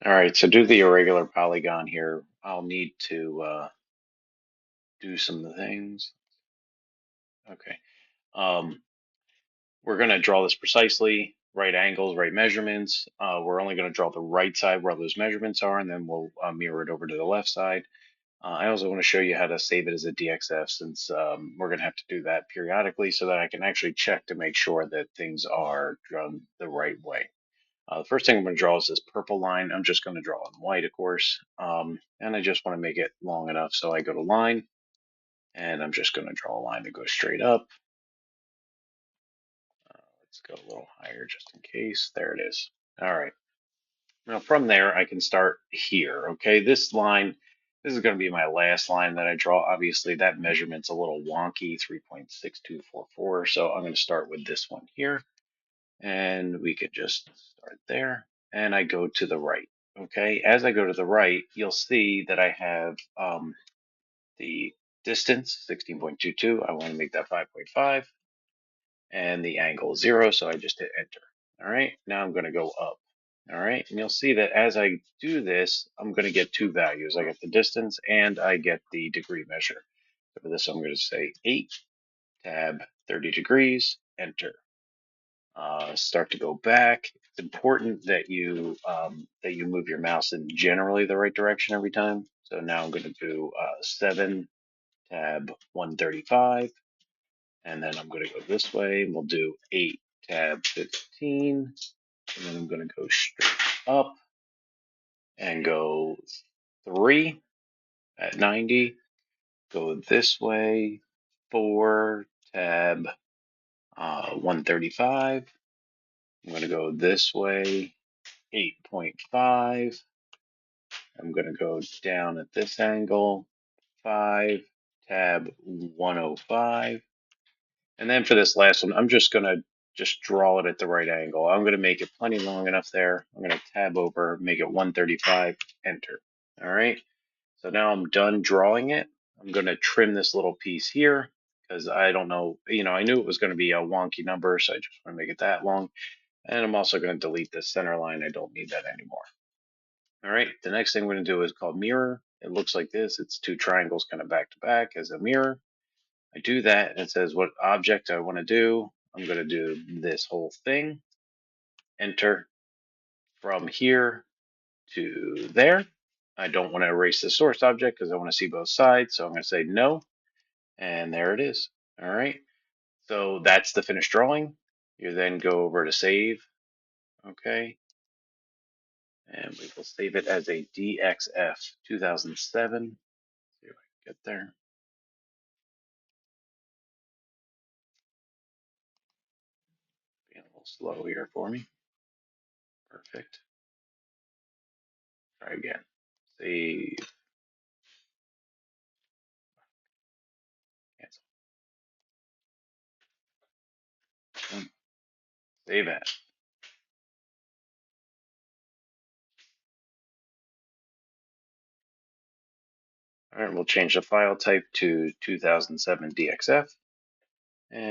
All right, so do the irregular polygon here. I'll need to do some things. Okay. Um, we're going to draw this precisely, right angles, right measurements. We're only going to draw the right side where those measurements are, and then we'll mirror it over to the left side. I also want to show you how to save it as a DXF since we're going to have to do that periodically so that I can actually check to make sure that things are drawn the right way. The first thing I'm going to draw is this purple line. I'm just going to draw in white, of course. And I just want to make it long enough. So I go to line, and I'm just going to draw a line that goes straight up. Let's go a little higher just in case. There it is. All right. Now from there, I can start here. Okay, this line, this is going to be my last line that I draw. Obviously, that measurement's a little wonky, 3.6244. So I'm going to start with this one here. And we could just start there. And I go to the right. Okay, as I go to the right, you'll see that I have the distance, 16.22. I want to make that 5.5. And the angle is 0, so I just hit enter. All right, now I'm going to go up. All right, and you'll see that as I do this, I'm going to get two values. I get the distance and I get the degree measure. So for this, I'm going to say 8, tab 30 degrees, enter. Start to go back. It's important that you move your mouse in generally the right direction every time. So now I'm going to do 7, tab 135, and then I'm going to go this way. We'll do 8, tab 15, and then I'm going to go straight up and go 3 at 90. Go this way, 4, tab 135. I'm going to go this way, 8.5. I'm going to go down at this angle, 5, tab 105. And then for this last one, I'm just going to just draw it at the right angle. I'm going to make it plenty long enough there. I'm going to tab over, make it 135, enter. All right. So now I'm done drawing it. I'm going to trim this little piece here because I don't know, I knew it was going to be a wonky number, so I just want to make it that long. And I'm also going to delete this center line. I don't need that anymore. All right, the next thing we're going to do is called mirror. It looks like this. It's two triangles kind of back to back as a mirror. I do that, and it says what object I want to do. I'm going to do this whole thing. Enter. From here to there. I don't want to erase the source object because I want to see both sides. So I'm going to say no. And there it is. All right. So that's the finished drawing. You then go over to save. Okay. And we will save it as a DXF 2007. See if I can get there. Being a little slow here for me. Perfect. Try again. Save. Cancel. Save as. All right, we'll change the file type to 2007 DXF. And